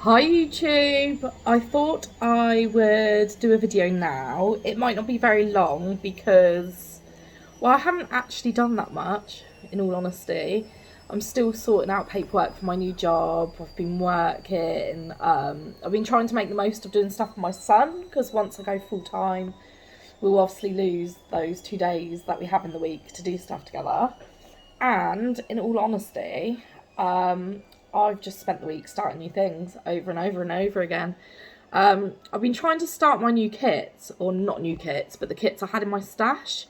Hi YouTube! I thought I would do a video now. It might not be very long because, well, I haven't actually done that much, in all honesty. I'm still sorting out paperwork for my new job. I've been working. I've been trying to make the most of doing stuff for my son because once I go full time, we'll obviously lose those 2 days that we have in the week to do stuff together. And in all honesty, I've just spent the week starting new things over and over and over again. I've been trying to start my new kits, or not new kits, but the kits I had in my stash,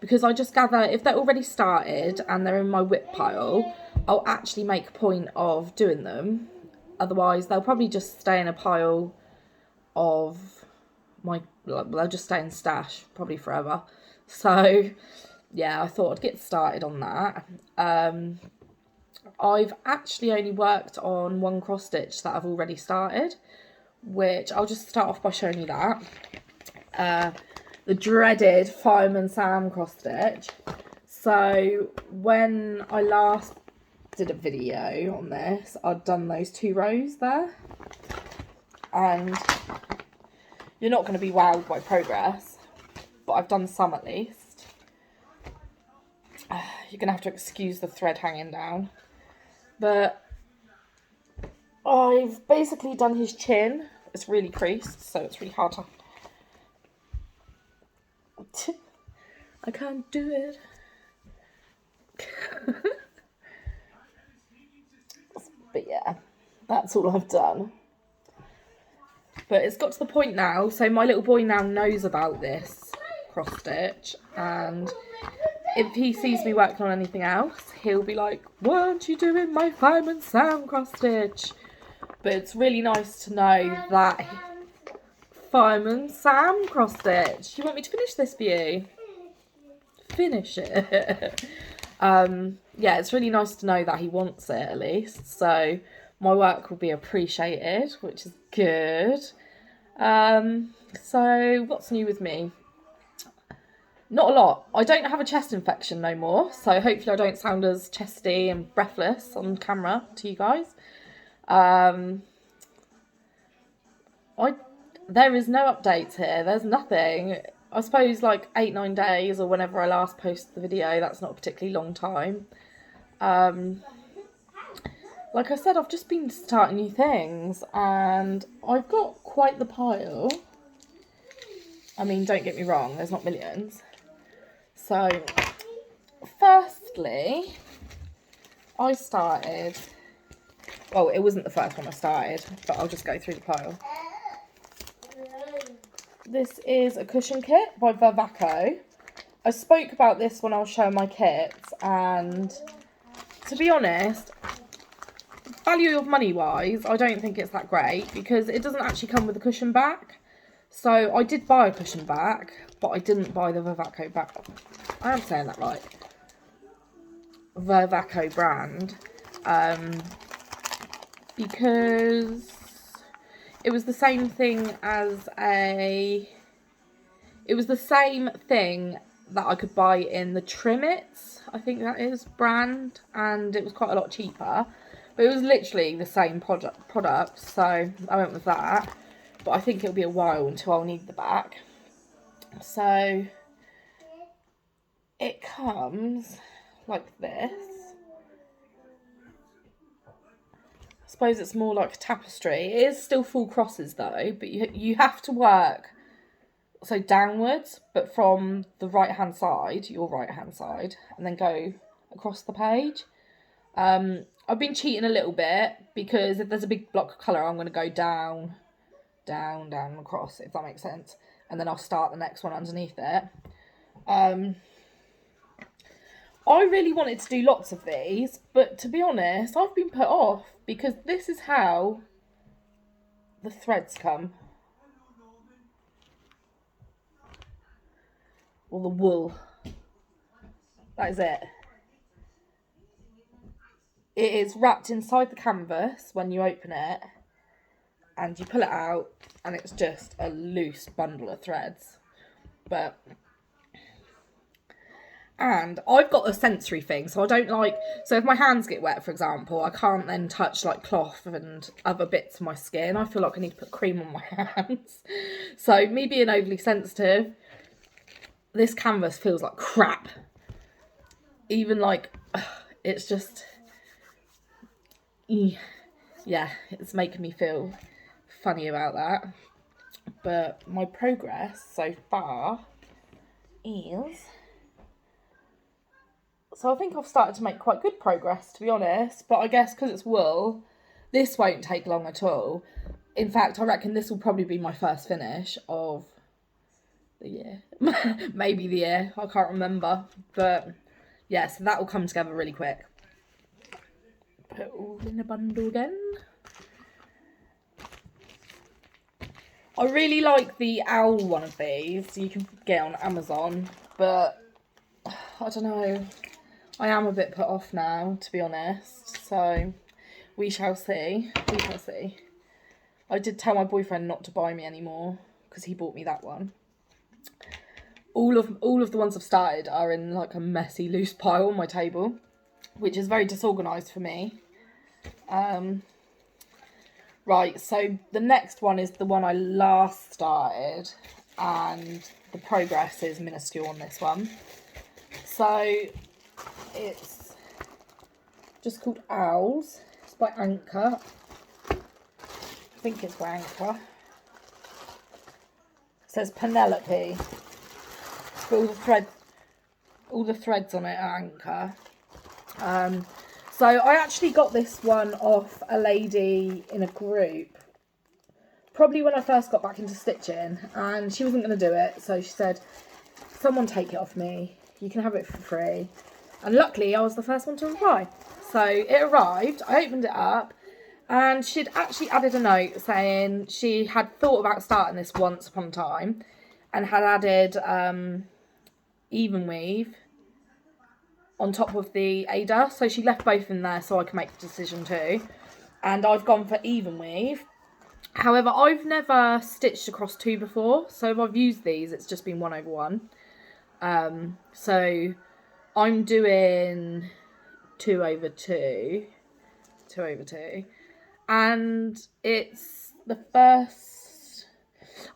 because I just gather if they're already started and they're in my whip pile, I'll actually make a point of doing them. Otherwise, they'll probably just stay in a pile of they'll just stay in stash probably forever. So yeah, I thought I'd get started on that. I've actually only worked on one cross stitch that I've already started, which I'll just start off by showing you that. The dreaded Fireman Sam cross stitch. So when I last did a video on this, I'd done those 2 rows there, and you're not going to be wowed by progress, but I've done some at least. You're going to have to excuse the thread hanging down. But I've basically done his chin. It's really creased, so it's really hard to... I can't do it. But yeah, that's all I've done. But it's got to the point now, so my little boy now knows about this cross stitch, and if he sees me working on anything else, he'll be like, "Why aren't you doing my Fireman Sam cross stitch?" But it's really nice to know that Fireman Sam cross stitch. You want me to finish this for you? Finish it. Yeah, it's really nice to know that he wants it at least. So my work will be appreciated, which is good. So what's new with me? Not a lot. I don't have a chest infection no more, so hopefully I don't sound as chesty and breathless on camera to you guys. There is no updates here. There's nothing. I suppose like 8-9 days or whenever I last posted the video, that's not a particularly long time. Like I said, I've just been starting new things and I've got quite the pile. I mean, don't get me wrong, there's not millions. So, firstly, I started... Well, it wasn't the first one I started, but I'll just go through the pile. This is a cushion kit by Vavaco. I spoke about this when I was showing my kits, and to be honest, value of money wise, I don't think it's that great because it doesn't actually come with a cushion back. So I did buy a cushion back, but I didn't buy the Vavaco back. I am saying that right. Vavaco brand. Because it was the same thing as it was the same thing that I could buy in the Trimmets, I think that is, brand, and it was quite a lot cheaper. But it was literally the same product, so I went with that. But I think it'll be a while until I'll need the back. So it comes like this. I suppose it's more like a tapestry. It is still full crosses though, but you have to work so downwards, but from the right hand side, your right hand side, and then go across the page. I've been cheating a little bit because if there's a big block of colour, I'm going to go down, across, if that makes sense. And then I'll start the next one underneath it. I really wanted to do lots of these, but to be honest, I've been put off because this is how the threads come. Or the wool. That is it. It is wrapped inside the canvas when you open it, and you pull it out and it's just a loose bundle of threads. And I've got a sensory thing, so I don't like, so if my hands get wet, for example, I can't then touch like cloth and other bits of my skin. I feel like I need to put cream on my hands. So me being overly sensitive, this canvas feels like crap. Even like, it's just, yeah, it's making me feel funny about that. But my progress so far is, so I think I've started to make quite good progress, to be honest. But I guess because it's wool, this won't take long at all. In fact, I reckon this will probably be my first finish of the year. Maybe the year, I can't remember. But yeah, so that will come together really quick. Put it all in a bundle again. I really like the owl one of these. You can get on Amazon, but I don't know. I am a bit put off now, to be honest. So we shall see. We shall see. I did tell my boyfriend not to buy me anymore because he bought me that one. All of the ones I've started are in like a messy, loose pile on my table, which is very disorganised for me. Right, so the next one is the one I last started, and the progress is minuscule on this one. So it's just called Owls. It's by Anchor. I think it's by Anchor. It says Penelope. But all the threads on it are Anchor. So I actually got this one off a lady in a group, probably when I first got back into stitching, and she wasn't going to do it, so she said, someone take it off me, you can have it for free. And luckily I was the first one to reply. So it arrived, I opened it up, and she'd actually added a note saying she had thought about starting this once upon a time, and had added even weave on top of the Ada, so she left both in there so I can make the decision too. And I've gone for even weave. However, I've never stitched across two before, so if I've used these, it's just been 1/1. So I'm doing 2/2, and it's the first.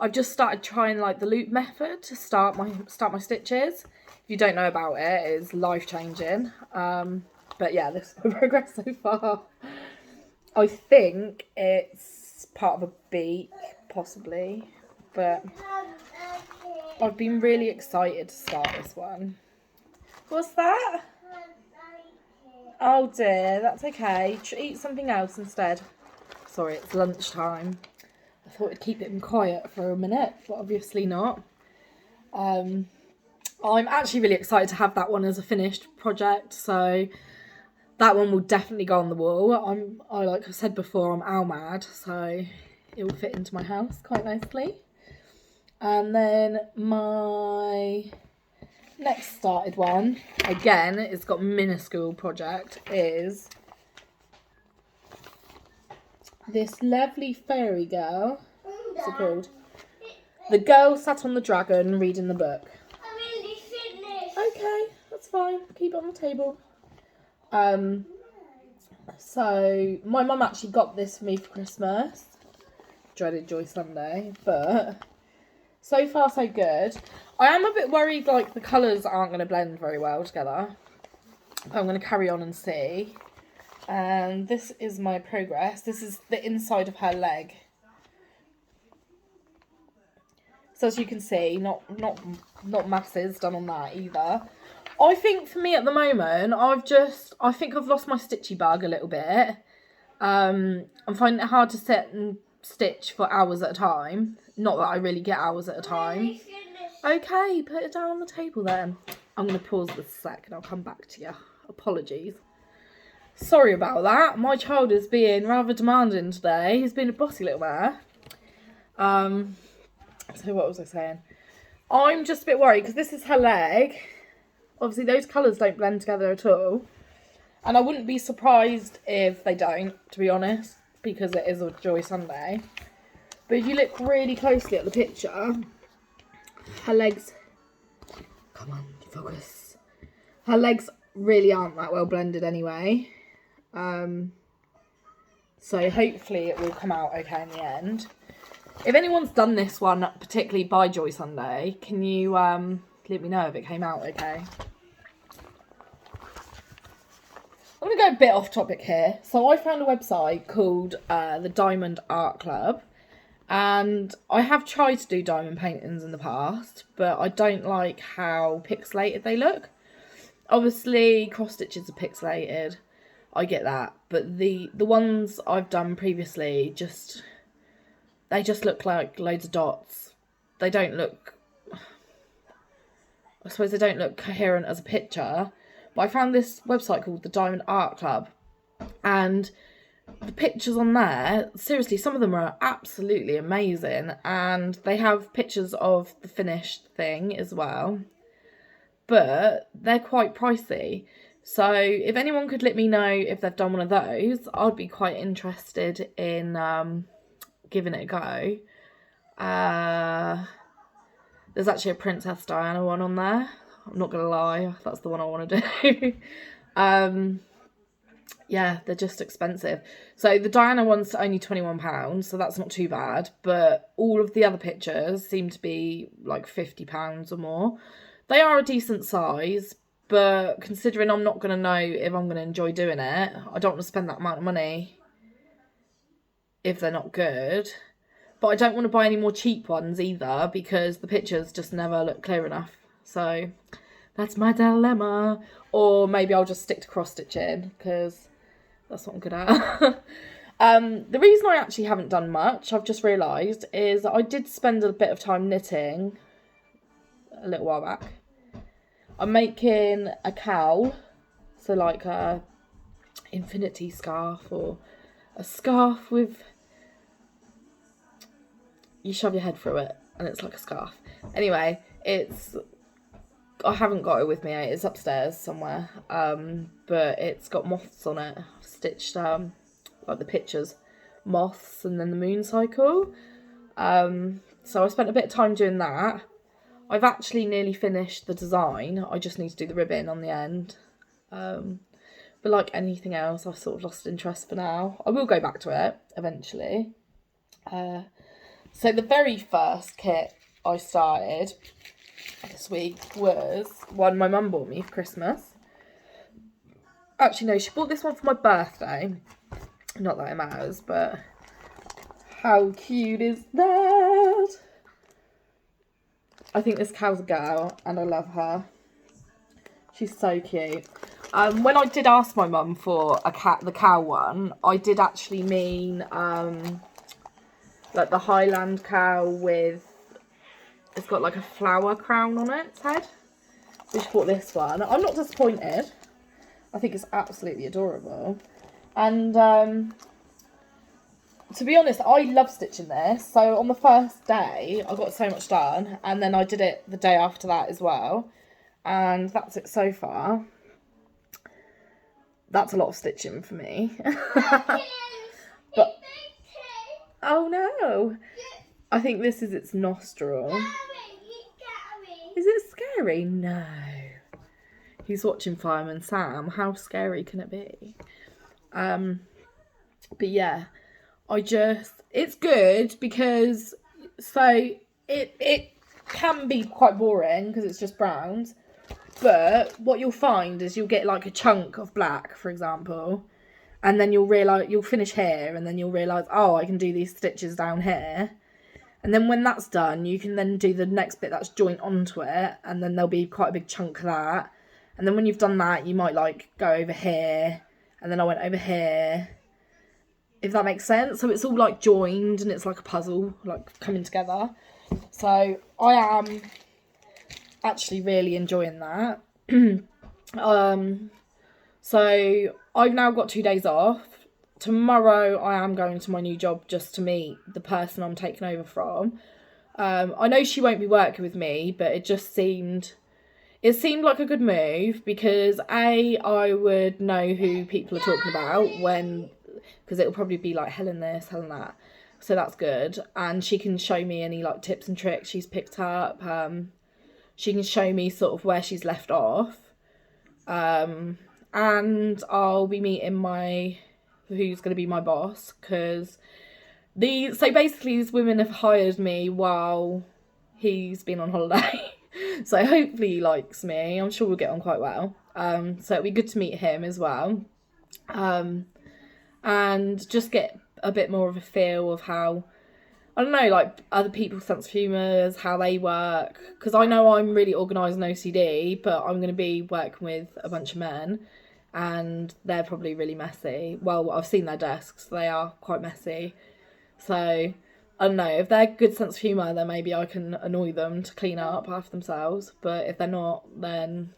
I've just started trying like the loop method to start my stitches. If you don't know about it, it's life-changing. But yeah, this is my progress so far. I think it's part of a beak, possibly. But I've been really excited to start this one. What's that? Oh dear, that's okay. Eat something else instead. Sorry, it's lunchtime. I thought I'd keep it quiet for a minute, but obviously not. I'm actually really excited to have that one as a finished project, so that one will definitely go on the wall. Like I said before, I'm owl mad, so it will fit into my house quite nicely. And then my next started one, again, it's got minuscule project, is this lovely fairy girl. What's it called? The Girl Sat on the Dragon Reading the Book. Okay, that's fine. Keep it on the table. So my mum actually got this for me for Christmas. Dreaded Joy Sunday, but so far so good. I am a bit worried like the colours aren't going to blend very well together. I'm going to carry on and see. And this is my progress. This is the inside of her leg. So as you can see, not masses done on that either. I think for me at the moment, I think I've lost my stitchy bug a little bit. I'm finding it hard to sit and stitch for hours at a time. Not that I really get hours at a time. Okay, put it down on the table then. I'm going to pause this a sec and I'll come back to you. Apologies. Sorry about that. My child is being rather demanding today. He's been a bossy little bear. So what was I saying? I'm just a bit worried because this is her leg. Obviously those colours don't blend together at all. And I wouldn't be surprised if they don't, to be honest, because it is a Joy Sunday. But if you look really closely at the picture, her legs, come on, focus. Her legs really aren't that well blended anyway. So hopefully it will come out okay in the end. If anyone's done this one, particularly by Joy Sunday, can you let me know if it came out okay? I'm going to go a bit off topic here. So I found a website called the Diamond Art Club. And I have tried to do diamond paintings in the past, but I don't like how pixelated they look. Obviously, cross stitches are pixelated. I get that. But the ones I've done previously, they just look like loads of dots. They don't look... I suppose they don't look coherent as a picture. But I found this website called the Diamond Art Club. And the pictures on there, seriously, some of them are absolutely amazing. And they have pictures of the finished thing as well. But they're quite pricey. So if anyone could let me know if they've done one of those, I'd be quite interested in giving it a go. There's actually a Princess Diana one on there. I'm not going to lie, that's the one I want to do. Yeah, they're just expensive. So the Diana one's only £21, so that's not too bad. But all of the other pictures seem to be like £50 or more. They are a decent size, but considering I'm not going to know if I'm going to enjoy doing it, I don't want to spend that amount of money if they're not good. But I don't want to buy any more cheap ones either, because the pictures just never look clear enough. So that's my dilemma. Or maybe I'll just stick to cross stitching, because that's what I'm good at. The reason I actually haven't done much, I've just realised, is I did spend a bit of time knitting a little while back. I'm making a cowl, so like a infinity scarf, or a scarf with... you shove your head through it and it's like a scarf. Anyway, I haven't got it with me, it's upstairs somewhere, but it's got moths on it. I've stitched like the pictures, moths and then the moon cycle. So I spent a bit of time doing that. I've actually nearly finished the design. I just need to do the ribbon on the end. But like anything else, I've sort of lost interest for now. I will go back to it eventually. So the very first kit I started this week was one my mum bought me for Christmas. Actually, no, she bought this one for my birthday. Not that it matters, but how cute is that? I think this cow's a girl, and I love her. She's so cute. When I did ask my mum for the cow one, I did actually mean like the Highland cow with, it's got like a flower crown on its head. So she bought this one. I'm not disappointed. I think it's absolutely adorable. And to be honest, I love stitching this. So on the first day, I got so much done. And then I did it the day after that as well. And that's it so far. That's a lot of stitching for me. But oh no. I think this is its nostril. Is it scary? No. He's watching Fireman Sam. How scary can it be? But yeah, it's good because, so it can be quite boring because it's just browns, but what you'll find is you'll get like a chunk of black, for example, and then you'll finish here, and then you'll realise, oh, I can do these stitches down here. And then when that's done, you can then do the next bit that's joint onto it, and then there'll be quite a big chunk of that. And then when you've done that, you might like go over here, and then I went over here, if that makes sense. So it's all like joined, and it's like a puzzle, like coming together. So I am actually really enjoying that. So I've now got 2 days off. Tomorrow I am going to my new job just to meet the person I'm taking over from. I know she won't be working with me, but it seemed like a good move because I would know who people are talking about because it'll probably be like Helen this, Helen that. So that's good. And she can show me any like tips and tricks she's picked up. She can show me sort of where she's left off. And I'll be meeting who's going to be my boss, because so basically these women have hired me while he's been on holiday. So hopefully he likes me. I'm sure we'll get on quite well. So it'll be good to meet him as well. And just get a bit more of a feel of how, I don't know, like other people's sense of humours, how they work. Because I know I'm really organised and OCD, but I'm going to be working with a bunch of men and they're probably really messy. Well, I've seen their desks, they are quite messy. So, I don't know, if they're good sense of humour, then maybe I can annoy them to clean up after themselves. But if they're not, then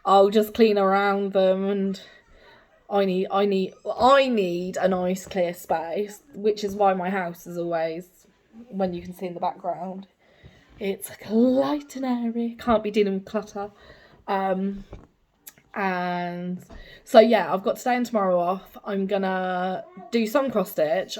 I'll just clean around them, and I need a nice clear space, which is why my house is always, when you can see in the background, it's light and airy. Can't be dealing with clutter. And so yeah, I've got today and tomorrow off. I'm gonna do some cross stitch.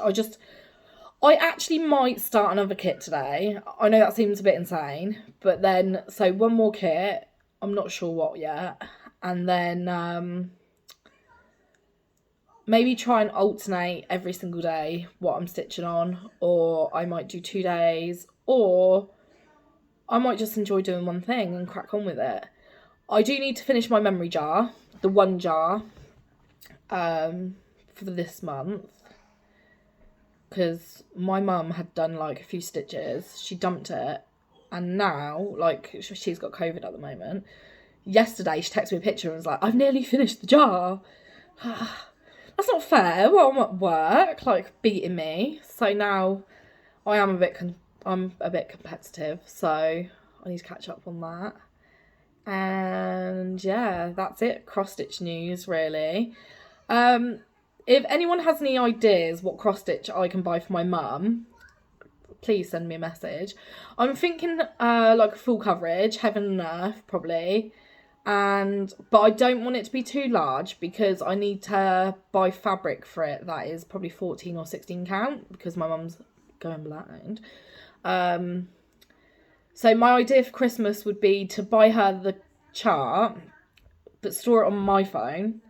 I actually might start another kit today. I know that seems a bit insane, but then, so one more kit, I'm not sure what yet, and then maybe try and alternate every single day what I'm stitching on, or I might do 2 days, or I might just enjoy doing one thing and crack on with it. I do need to finish my memory jar, the one jar, for this month, because my mum had done like a few stitches, she dumped it, and now, like, she's got COVID at the moment. Yesterday she texted me a picture and was like, I've nearly finished the jar. That's not fair. Well, I'm at work, like, beating me. So now I'm a bit competitive, so I need to catch up on that. And yeah, that's it. Cross stitch news, really. If anyone has any ideas what cross stitch I can buy for my mum, please send me a message. I'm thinking like full coverage, heaven and earth probably. But I don't want it to be too large, because I need to buy fabric for it that is probably 14 or 16 count, because my mum's going blind. So my idea for Christmas would be to buy her the chart, but store it on my phone,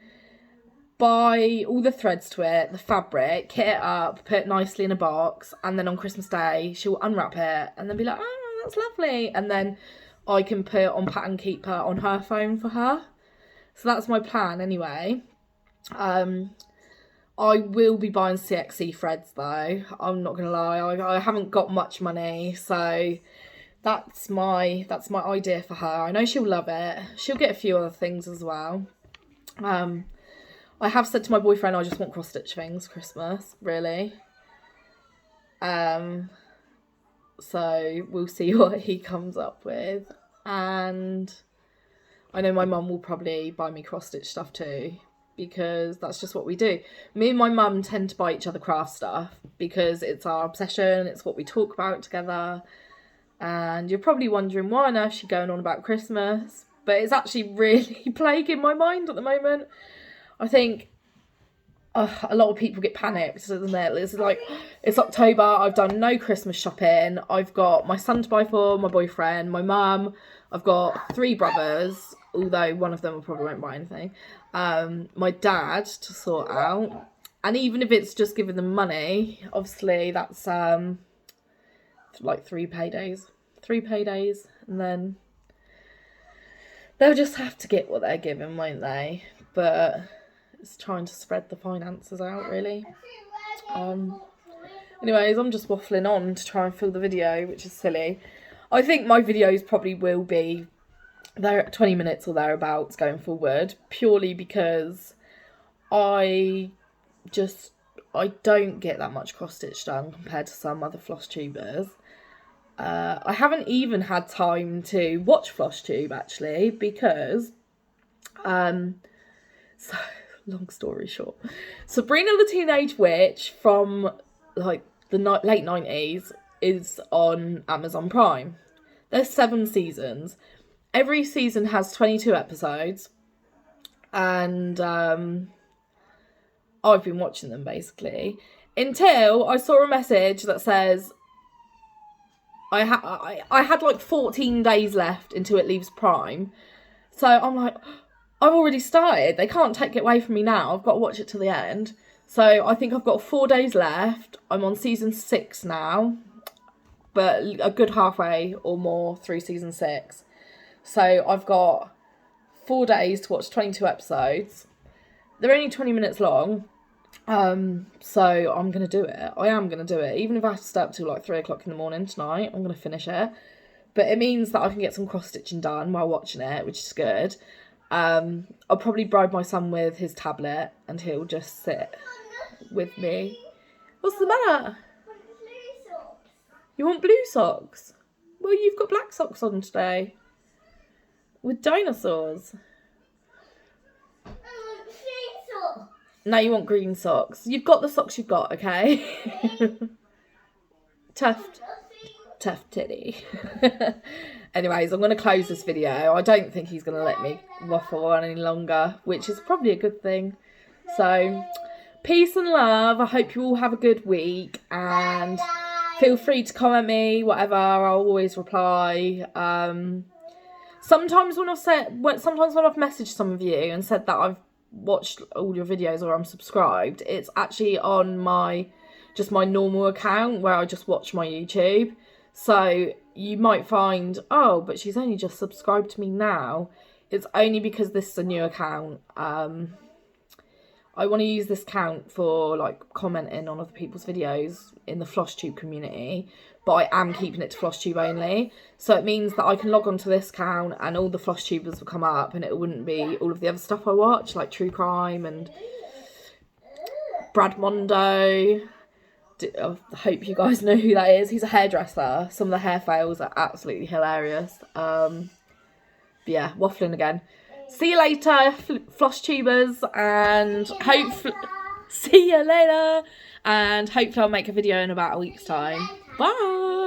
buy all the threads to it, the fabric, kit it up, put it nicely in a box, and then on Christmas Day she'll unwrap it and then be like, oh, that's lovely, and then I can put it on Pattern Keeper on her phone for her. So that's my plan anyway. I will be buying CXC threads though, I'm not gonna lie. I haven't got much money, so that's my idea for her. I know she'll love it. She'll get a few other things as well. I have said to my boyfriend I just want cross stitch things Christmas, really. So we'll see what he comes up with. And I know my mum will probably buy me cross stitch stuff too, because that's just what we do. Me and my mum tend to buy each other craft stuff because it's our obsession, it's what we talk about together. And you're probably wondering why on earth she's going on about Christmas, but it's actually really plaguing my mind at the moment. I think a lot of people get panicked, doesn't it? It's like, it's October, I've done no Christmas shopping, I've got my son to buy for, my boyfriend, my mum, I've got 3 brothers, although one of them probably won't buy anything, my dad to sort out, and even if it's just giving them money, obviously that's like 3 paydays, and then they'll just have to get what they're given, won't they? But it's trying to spread the finances out, really. Anyways, I'm just waffling on to try and fill the video, which is silly. I think my videos probably will be there at 20 minutes or thereabouts going forward, purely because I don't get that much cross stitch done compared to some other floss tubers. I haven't even had time to watch Flosstube actually, because so long story short, Sabrina the Teenage Witch from like the late 90s is on Amazon Prime. There's 7 seasons. Every season has 22 episodes, and I've been watching them basically until I saw a message that says I had like 14 days left until it leaves Prime. So I'm like, I've already started. They can't take it away from me now. I've got to watch it till the end. So I think I've got 4 days left. I'm on season 6 now, but a good halfway or more through season 6. So I've got 4 days to watch 22 episodes. They're only 20 minutes long. So I'm going to do it. I am going to do it. Even if I have to stay up till like 3 o'clock in the morning tonight, I'm going to finish it. But it means that I can get some cross-stitching done while watching it, which is good. I'll probably bribe my son with his tablet and he'll just sit with me. What's the matter? You want blue socks? Well, you've got black socks on today. With dinosaurs. No, you want green socks. You've got the socks you've got, okay? Tough titty. Anyways, I'm going to close this video. I don't think he's going to let me waffle on any longer, which is probably a good thing. So, peace and love. I hope you all have a good week, and feel free to comment me, whatever. I'll always reply. Sometimes when I've messaged some of you and said that I've watched all your videos or I'm subscribed, it's actually on my normal account where I just watch my YouTube. So you might find, oh, but she's only just subscribed to me now. It's only because this is a new account. I want to use this account for like commenting on other people's videos in the Flosstube community, but I am keeping it to Flosstube only. So it means that I can log onto this account and all the Flosstubers will come up, and it wouldn't be all of the other stuff I watch, like true crime and Brad Mondo. I hope you guys know who that is. He's a hairdresser. Some of the hair fails are absolutely hilarious. But yeah, waffling again. See you later, Flosstubers, and see you later. And hopefully I'll make a video in about a week's time. Bye.